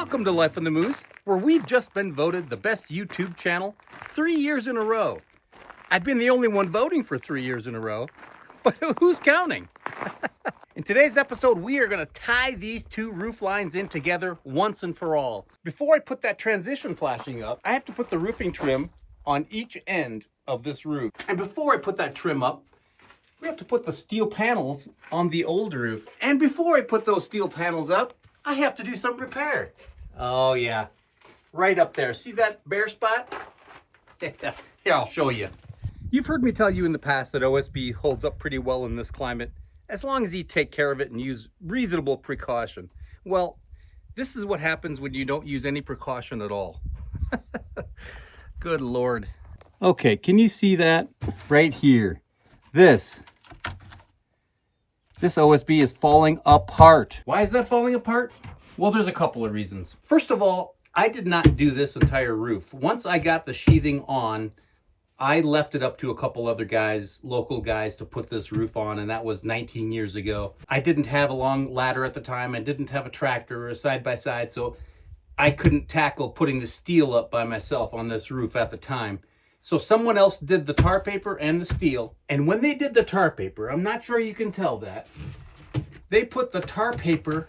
Welcome to Life on the Moose, where we've just been voted the best YouTube channel 3 years in a row. I've been the only one voting for 3 years in a row, but who's counting? In today's episode, we are going to tie these two roof lines in together once and for all. Before I put that transition flashing up, I have to put the roofing trim on each end of this roof. And before I put that trim up, we have to put the steel panels on the old roof. And before I put those steel panels up, I have to do some repair. Oh yeah, right up there. See that bare spot? Here, I'll show you. You've heard me tell you in the past that OSB holds up pretty well in this climate, as long as you take care of it and use reasonable precaution. Well, this is what happens when you don't use any precaution at all. Good Lord. Okay, can you see that right here? This OSB is falling apart. Why is that falling apart? Well, there's a couple of reasons. First of all, I did not do this entire roof. Once I got the sheathing on, I left it up to a couple other guys, local guys, to put this roof on, and that was 19 years ago. I didn't have a long ladder at the time. I didn't have a tractor or a side-by-side, so I couldn't tackle putting the steel up by myself on this roof at the time. So someone else did the tar paper and the steel. And when they did the tar paper, I'm not sure you can tell that, they put the tar paper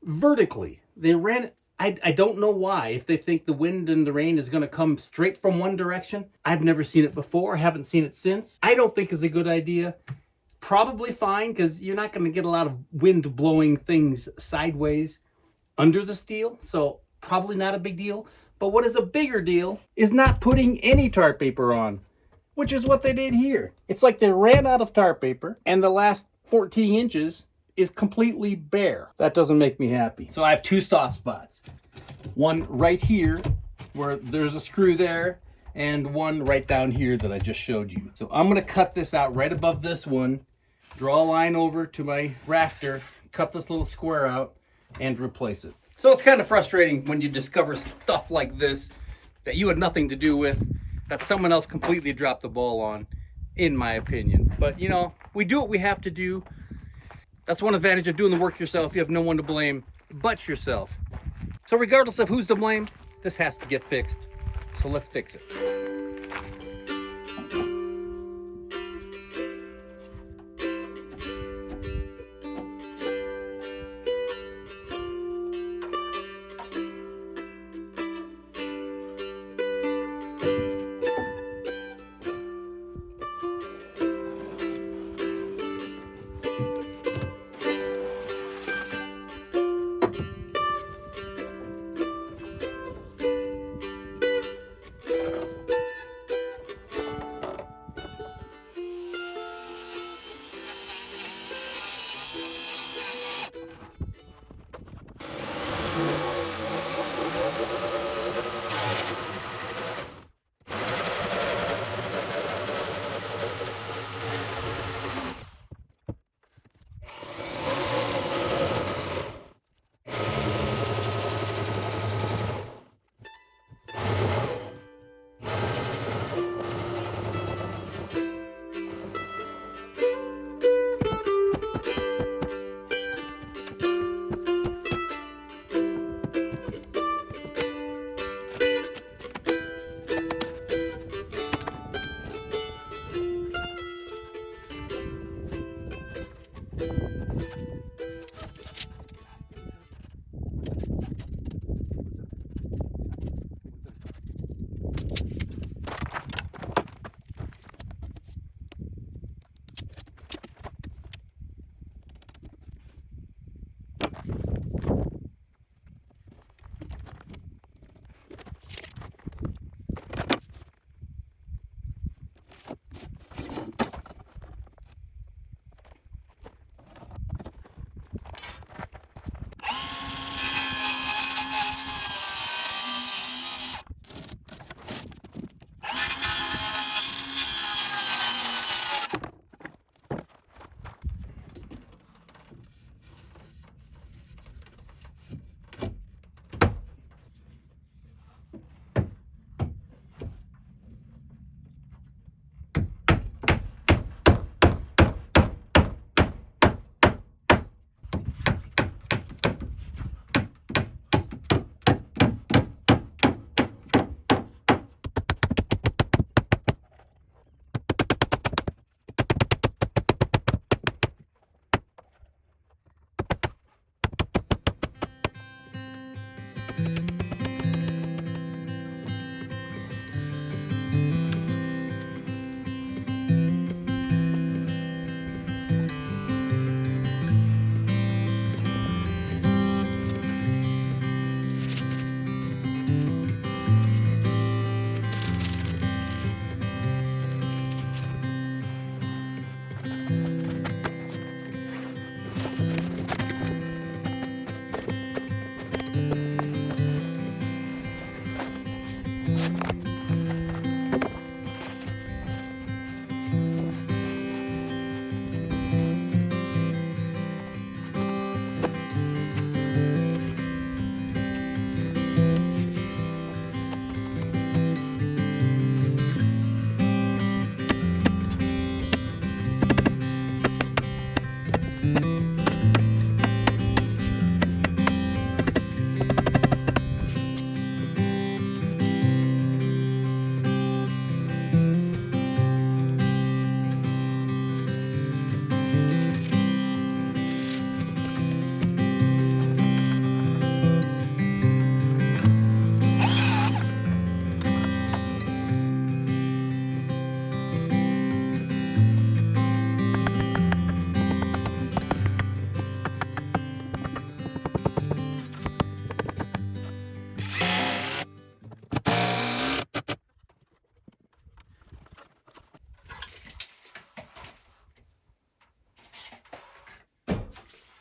vertically. They ran it. I don't know why, if they think the wind and the rain is going to come straight from one direction. I've never seen it before. Haven't seen it since. I don't think it's a good idea. Probably fine, because you're not going to get a lot of wind blowing things sideways under the steel. So probably not a big deal. But what is a bigger deal is not putting any tar paper on, which is what they did here. It's like they ran out of tar paper and the last 14 inches is completely bare. That doesn't make me happy. So I have two soft spots. One right here where there's a screw there, and one right down here that I just showed you. So I'm gonna cut this out right above this one, draw a line over to my rafter, cut this little square out, and replace it. So it's kind of frustrating when you discover stuff like this that you had nothing to do with, that someone else completely dropped the ball on, in my opinion. But you know, we do what we have to do. That's one advantage of doing the work yourself. You have no one to blame but yourself. So regardless of who's to blame, this has to get fixed. So let's fix it.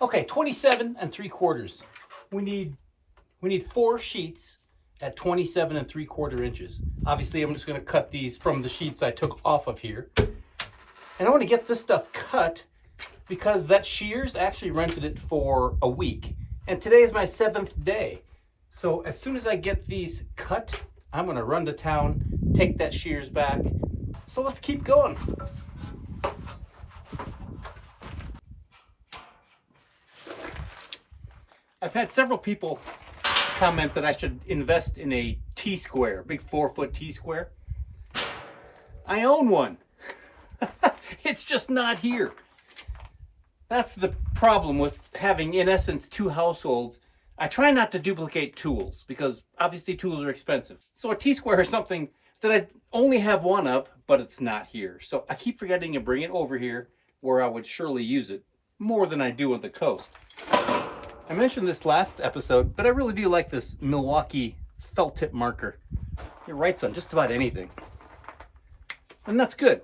Okay, 27 3/4. We need 4 sheets at 27 3/4 inches. Obviously, I'm just going to cut these from the sheets I took off of here. And I want to get this stuff cut because that shears actually rented it for a week. And today is my 7th day. So as soon as I get these cut, I'm going to run to town, take that shears back. So let's keep going. I've had several people comment that I should invest in a T-square, big 4-foot T-square. I own one. It's just not here. That's the problem with having, in essence, 2 households. I try not to duplicate tools because obviously tools are expensive. So a T-square is something that I only have one of, but it's not here. So I keep forgetting to bring it over here where I would surely use it more than I do on the coast. I mentioned this last episode, but I really do like this Milwaukee felt tip marker. It writes on just about anything. And that's good.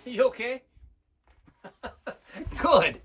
You okay? Good.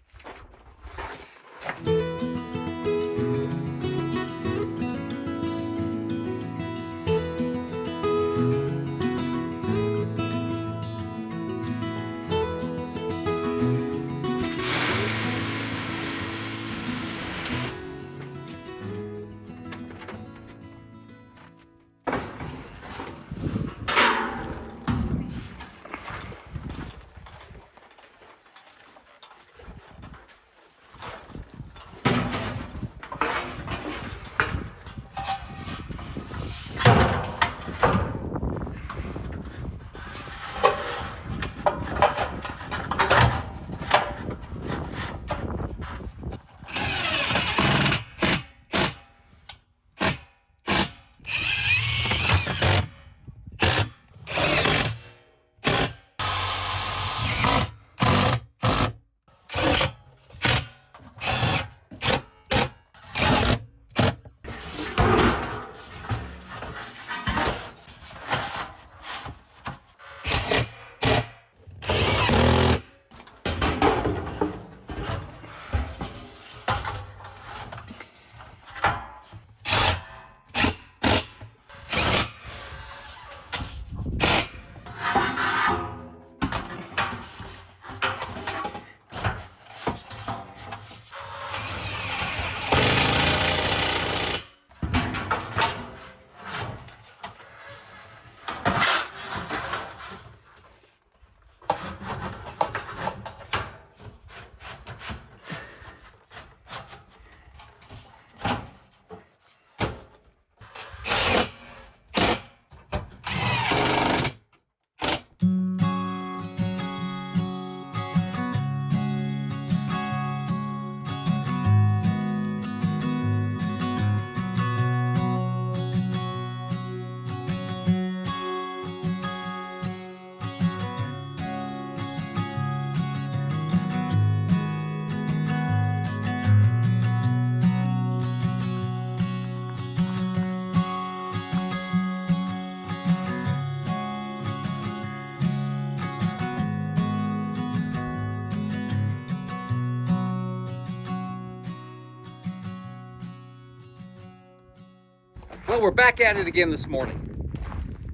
Well, we're back at it again this morning.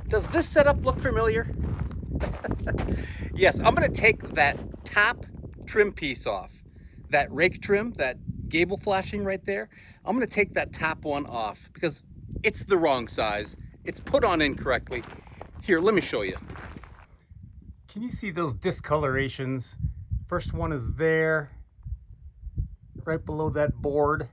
Does this setup look familiar? Yes, I'm going to take that top trim piece off. That rake trim, that gable flashing right there, I'm going to take that top one off because it's the wrong size. It's put on incorrectly. Here, let me show you. Can you see those discolorations? First one is there, right below that board.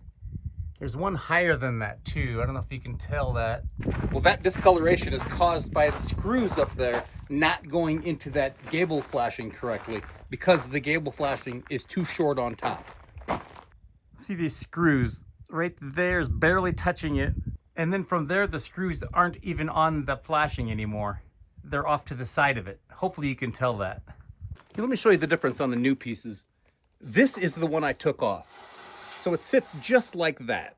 There's one higher than that too. I don't know if you can tell that. Well, that discoloration is caused by the screws up there not going into that gable flashing correctly because the gable flashing is too short on top. See these screws right there is barely touching it. And then from there, the screws aren't even on the flashing anymore. They're off to the side of it. Hopefully you can tell that. Here, let me show you the difference on the new pieces. This is the one I took off. So it sits just like that.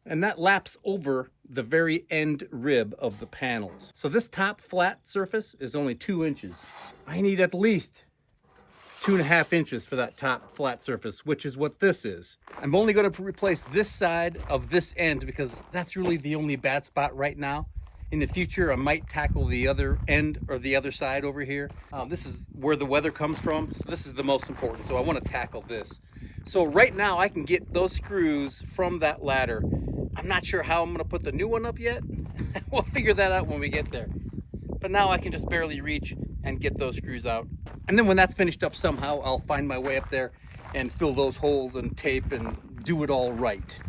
And that laps over the very end rib of the panels. So this top flat surface is only 2 inches. I need at least 2.5 inches for that top flat surface, which is what this is. I'm only going to replace this side of this end because that's really the only bad spot right now. In the future, I might tackle the other end or the other side over here. This is where the weather comes from, so this is the most important, so I want to tackle this. So right now, I can get those screws from that ladder. I'm not sure how I'm going to put the new one up yet. We'll figure that out when we get there. But now I can just barely reach and get those screws out. And then when that's finished up somehow, I'll find my way up there and fill those holes and tape and do it all right.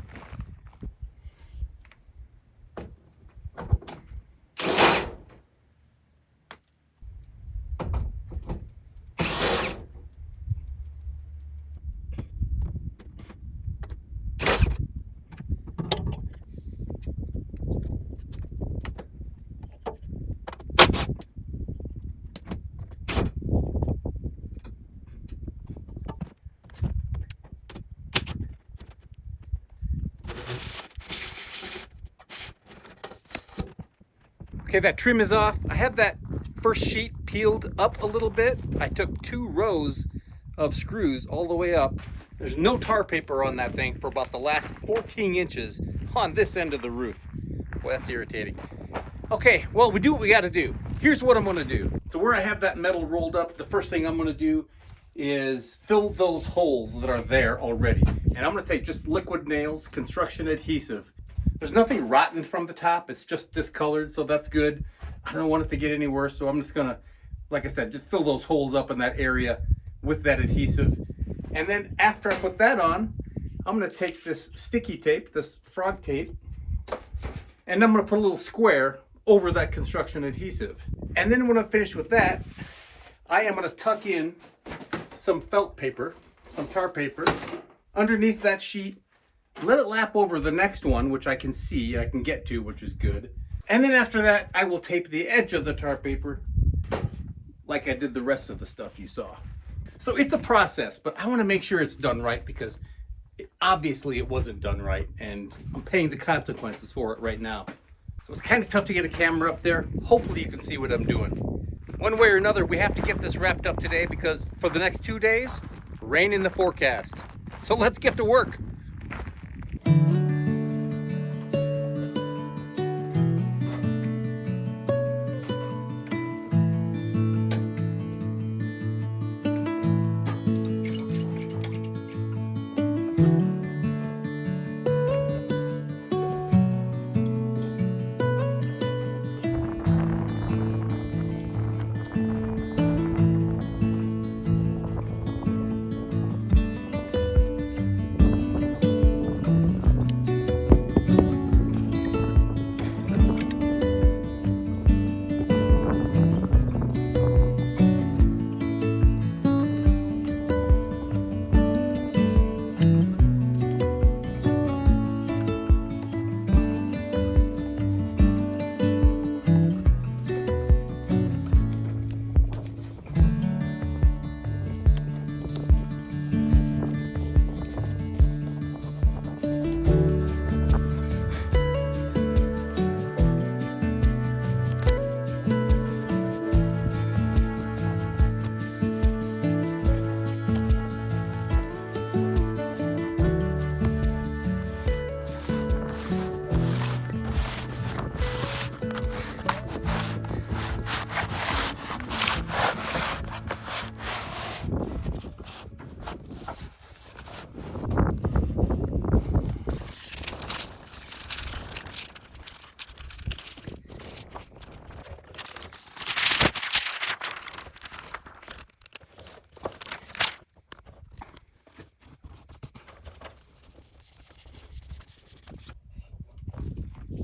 Okay, that trim is off. I have that first sheet peeled up a little bit. I took 2 rows of screws all the way up. There's no tar paper on that thing for about the last 14 inches on this end of the roof. Boy, that's irritating. Okay, well, we do what we gotta do. Here's what I'm gonna do. So where I have that metal rolled up, the first thing I'm gonna do is fill those holes that are there already. And I'm gonna take just liquid nails, construction adhesive. There's nothing rotten from the top, it's just discolored, so that's good. I don't want it to get any worse, so I'm just gonna, like I said, just fill those holes up in that area with that adhesive. And then after I put that on, I'm gonna take this sticky tape, this frog tape, and I'm gonna put a little square over that construction adhesive. And then when I'm finished with that, I am gonna tuck in some felt paper, some tar paper, underneath that sheet. Let it lap over the next one, which I can see, I can get to, which is good. And then after that, I will tape the edge of the tar paper like I did the rest of the stuff you saw. So it's a process, but I want to make sure it's done right because obviously it wasn't done right and I'm paying the consequences for it right now. So it's kind of tough to get a camera up there. Hopefully you can see what I'm doing. One way or another, we have to get this wrapped up today because for the next 2 days, rain in the forecast. So let's get to work.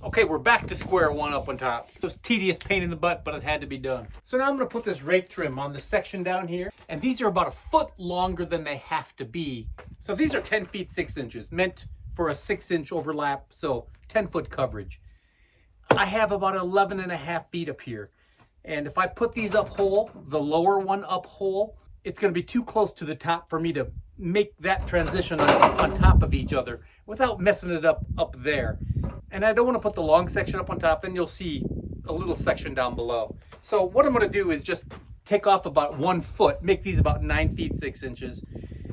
Okay, we're back to square one up on top. It was tedious pain in the butt, but it had to be done. So now I'm gonna put this rake trim on this section down here, and these are about 1 foot longer than they have to be So these are 10 feet 6 inches, meant for a 6-inch overlap, so 10-foot coverage. I have about 11 and a half feet up here. And if I put these up whole, the lower one up whole, it's going to be too close to the top for me to make that transition on top of each other without messing it up there. And I don't want to put the long section up on top, then you'll see a little section down below. So what I'm going to do is just take off about 1 foot, make these about 9 feet 6 inches,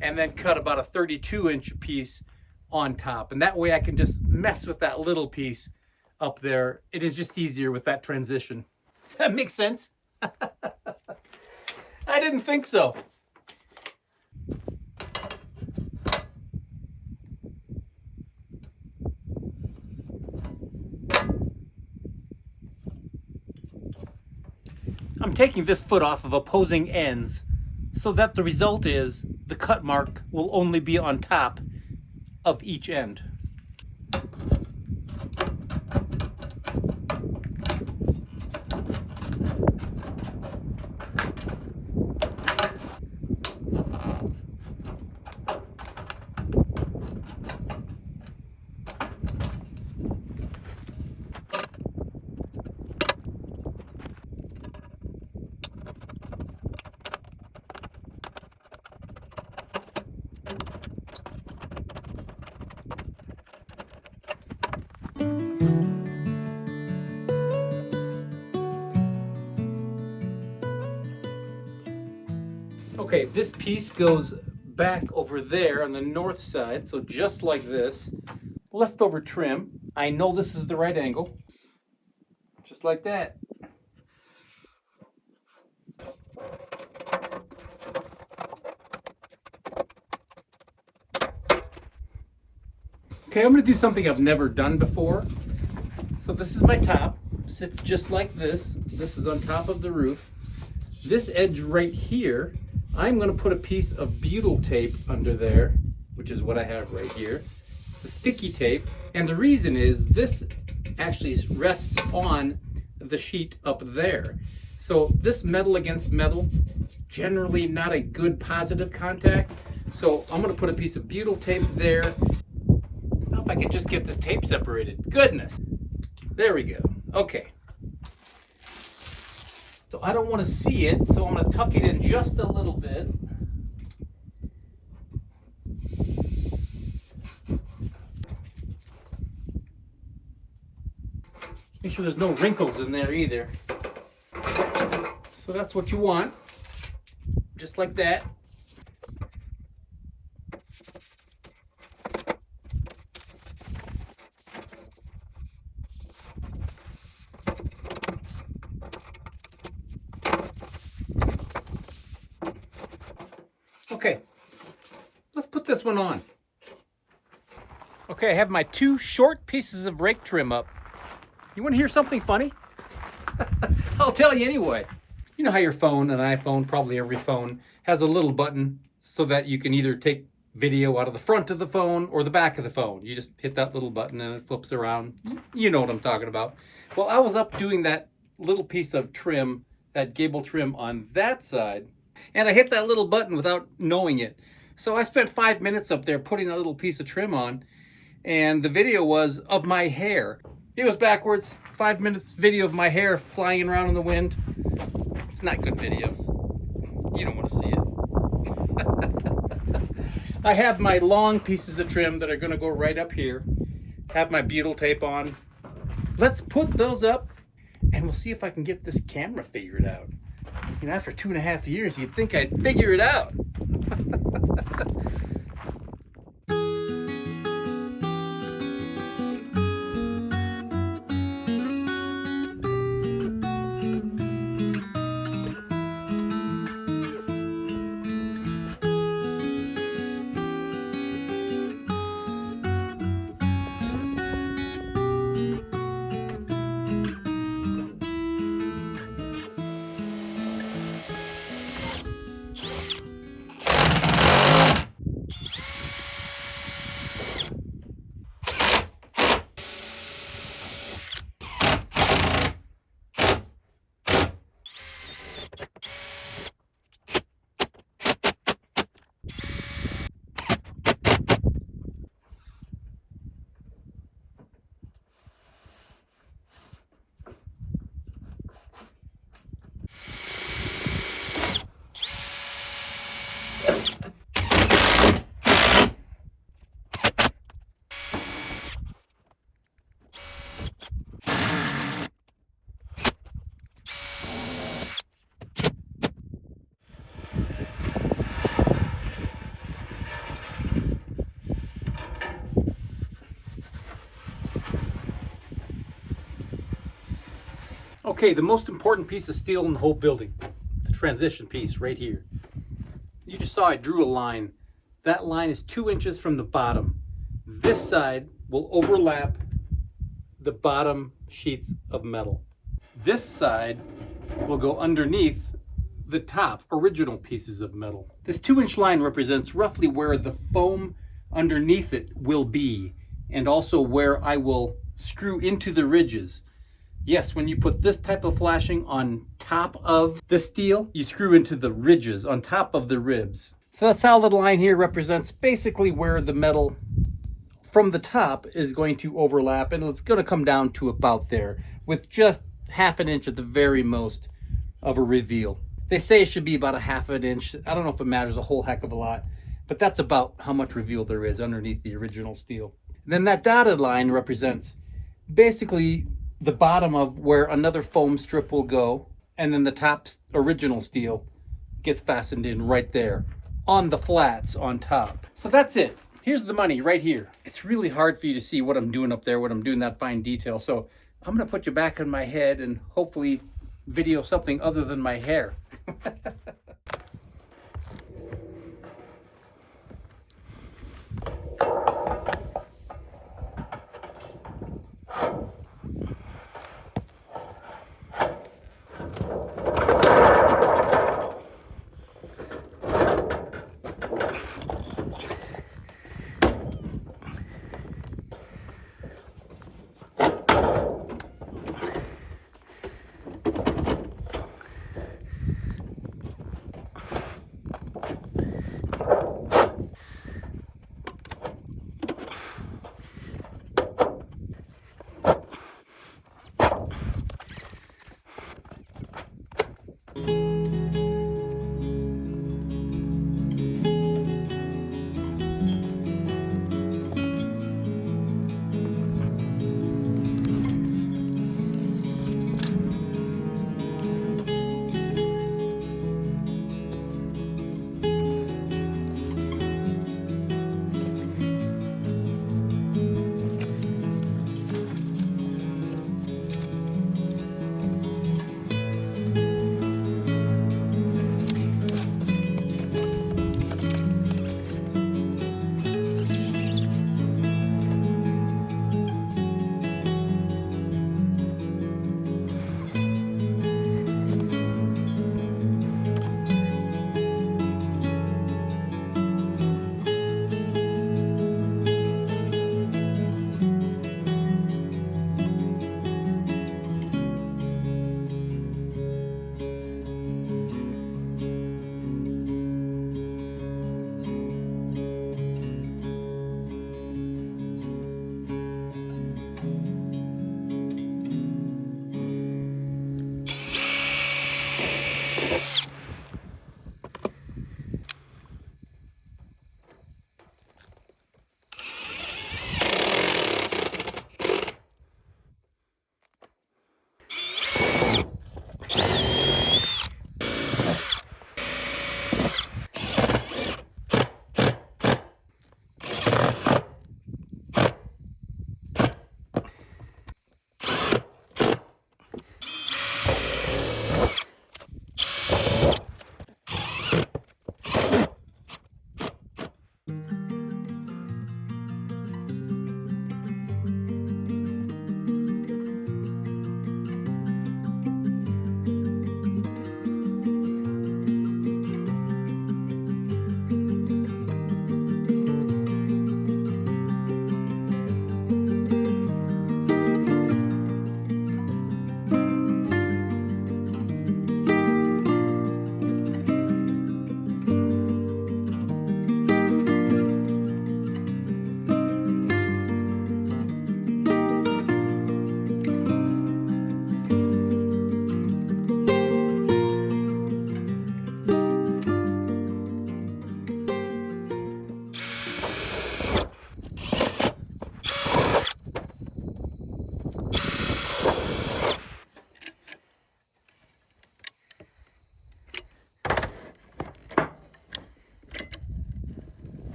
and then cut about a 32-inch piece on top. And that way I can just mess with that little piece up there. It is just easier with that transition. Does that make sense? I didn't think so. I'm taking this foot off of opposing ends so that the result is the cut mark will only be on top of each end. Okay, this piece goes back over there on the north side, so just like this. Leftover trim. I know this is the right angle. Just like that. Okay, I'm going to do something I've never done before. So this is my top. Sits just like this. This is on top of the roof. This edge right here, I'm going to put a piece of butyl tape under there, which is what I have right here. It's a sticky tape, and the reason is this actually rests on the sheet up there. So this metal against metal, generally not a good positive contact. So I'm going to put a piece of butyl tape there. Now if I can just get this tape separated. Goodness. There we go. Okay. So I don't want to see it, so I'm going to tuck it in just a little bit. Make sure there's no wrinkles in there either. So that's what you want. Just like that. Okay, let's put this one on. Okay, I have my 2 short pieces of rake trim up. You want to hear something funny? I'll tell you anyway. You know how your phone, an iPhone, probably every phone, has a little button so that you can either take video out of the front of the phone or the back of the phone. You just hit that little button and it flips around. You know what I'm talking about. Well, I was up doing that little piece of trim, that gable trim on that side, and I hit that little button without knowing it. So I spent 5 minutes up there putting that little piece of trim on, and the video was of my hair. It was backwards. 5 minutes video of my hair flying around in the wind. It's not good video. You don't want to see it. I have my long pieces of trim that are going to go right up here. Have my butyl tape on. Let's put those up, and we'll see if I can get this camera figured out. You know, after 2.5 years, you'd think I'd figure it out. Okay, the most important piece of steel in the whole building, the transition piece right here. You just saw I drew a line. That line is 2 inches from the bottom. This side will overlap the bottom sheets of metal. This side will go underneath the top original pieces of metal. This 2-inch line represents roughly where the foam underneath it will be, and also where I will screw into the ridges. Yes, when you put this type of flashing on top of the steel, you screw into the ridges on top of the ribs. So that solid line here represents basically where the metal from the top is going to overlap, and it's going to come down to about there with just half an inch at the very most of a reveal. They say it should be about a half an inch. I don't know if it matters a whole heck of a lot, but that's about how much reveal there is underneath the original steel. And then that dotted line represents basically the bottom of where another foam strip will go, and then the top original steel gets fastened in right there on the flats on top. So that's it. Here's the money right here. It's really hard for you to see what I'm doing up there, what I'm doing that fine detail. So I'm gonna put you back in my head and hopefully video something other than my hair.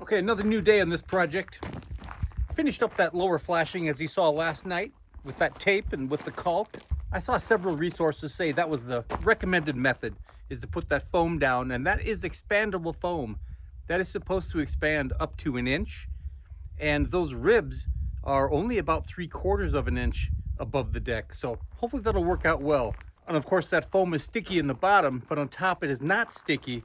Okay, another new day on this project. Finished up that lower flashing as you saw last night with that tape and with the caulk. I saw several resources say that was the recommended method, is to put that foam down, and that is expandable foam. That is supposed to expand up to an inch, and those ribs are only about 3/4 of an inch above the deck, so hopefully that'll work out well. And of course that foam is sticky in the bottom, but on top it is not sticky,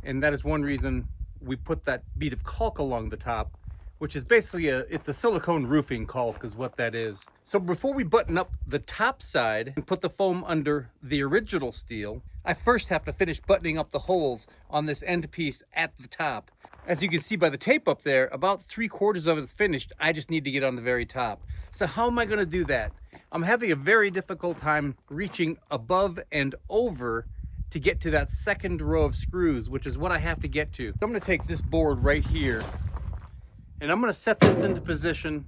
and that is one reason we put that bead of caulk along the top, which is basically it's a silicone roofing caulk is what that is. So before we button up the top side and put the foam under the original steel, I first have to finish buttoning up the holes on this end piece at the top. As you can see by the tape up there, about 3/4 of it's finished. I just need to get on the very top. So how am I gonna do that? I'm having a very difficult time reaching above and over to get to that second row of screws, which is what I have to get to. I'm gonna take this board right here, and I'm gonna set this into position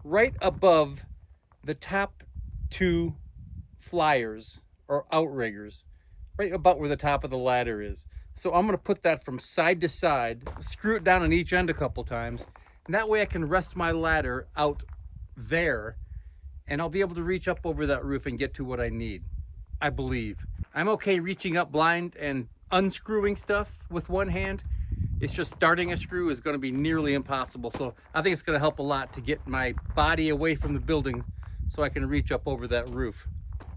right above the top two flyers or outriggers, right about where the top of the ladder is. So I'm gonna put that from side to side, screw it down on each end a couple times, and that way I can rest my ladder out there, and I'll be able to reach up over that roof and get to what I need, I believe. I'm okay reaching up blind and unscrewing stuff with one hand. It's just starting a screw is gonna be nearly impossible. So I think it's gonna help a lot to get my body away from the building so I can reach up over that roof.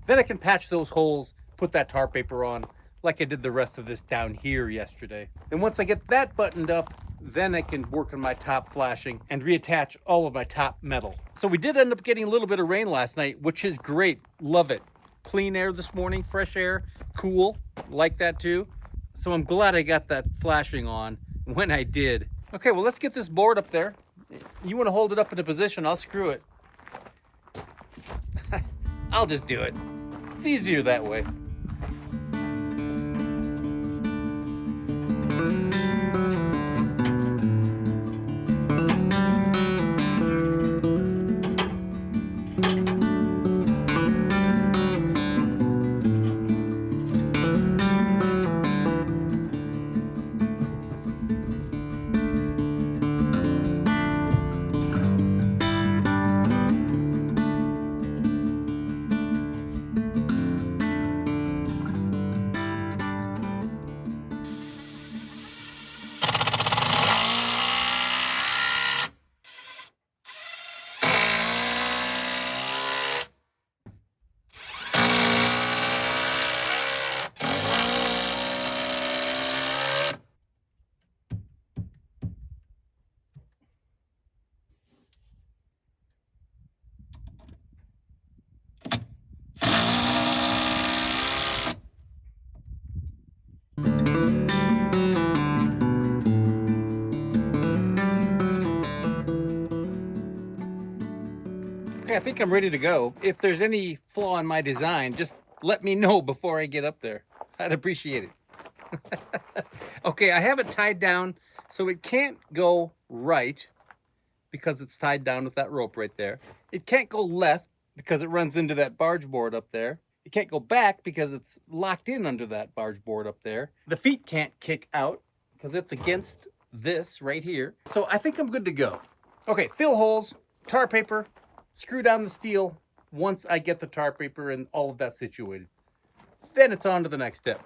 Then I can patch those holes, put that tar paper on, like I did the rest of this down here yesterday. And once I get that buttoned up, then I can work on my top flashing and reattach all of my top metal. So we did end up getting a little bit of rain last night, which is great, love it. Clean air this morning, fresh air, cool, like that too. So I'm glad I got that flashing on when I did. Okay, well let's get this board up there. You wanna hold it up in a position, I'll screw it. I'll just do it. It's easier that way. Okay, I think I'm ready to go. If there's any flaw in my design, just let me know before I get up there. I'd appreciate it. Okay, I have it tied down so it can't go right because it's tied down with that rope right there. It can't go left because it runs into that barge board up there. It can't go back because it's locked in under that barge board up there. The feet can't kick out because it's against this right here. So I think I'm good to go. Okay, fill holes, tar paper, screw down the steel once I get the tar paper and all of that situated. Then it's on to the next step.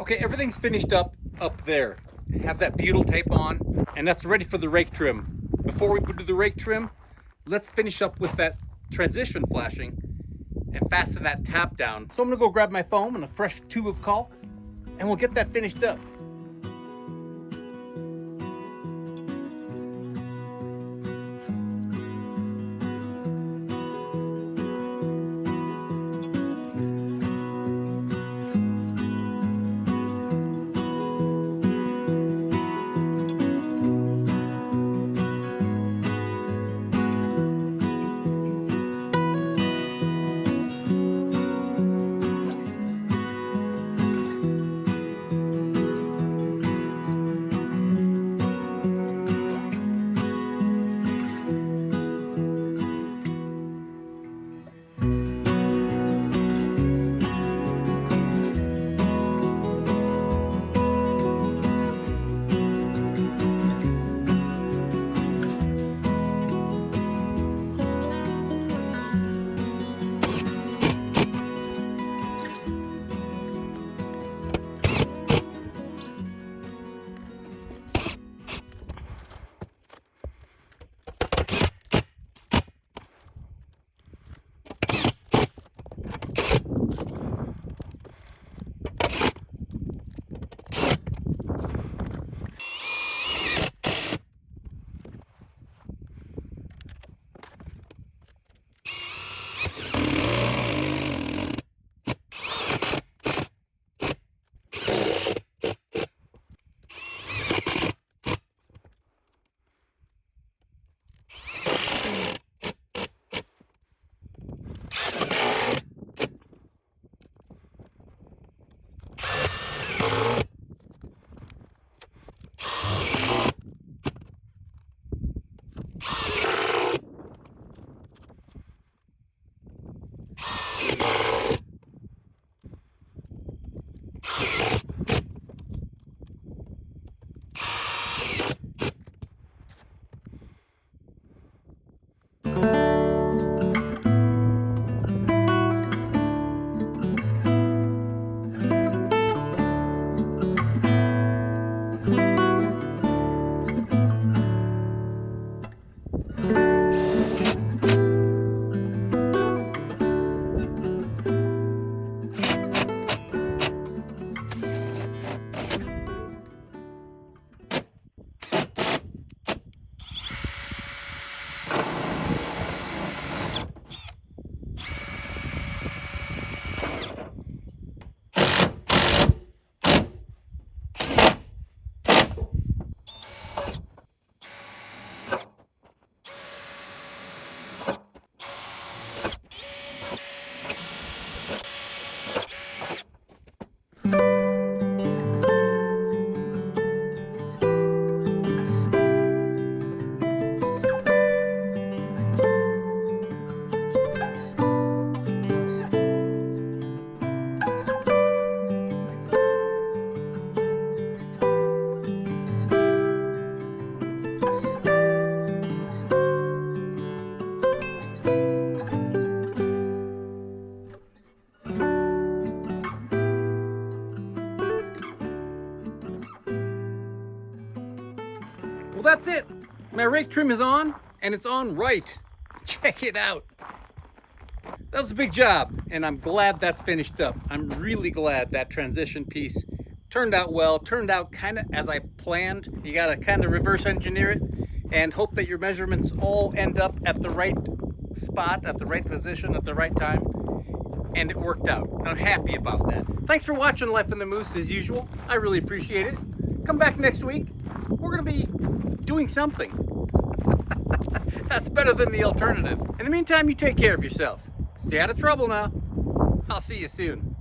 Okay, everything's finished up there. have that butyl tape on, and that's ready for the rake trim. Before we do the rake trim, let's finish up with that transition flashing and fasten that tap down. So I'm gonna go grab my foam and a fresh tube of caulk, and we'll get that finished up. Well, that's it. My rake trim is on, and it's on right. Check it out. That was a big job, and I'm glad that's finished up. I'm really glad that transition piece turned out well, turned out kind of as I planned. You gotta kind of reverse engineer it and hope that your measurements all end up at the right spot, at the right position, at the right time. And it worked out. I'm happy about that. Thanks for watching Life in the Moose as usual. I really appreciate it. Come back next week. We're gonna be doing something. That's better than the alternative. In the meantime, you take care of yourself. Stay out of trouble now. I'll see you soon.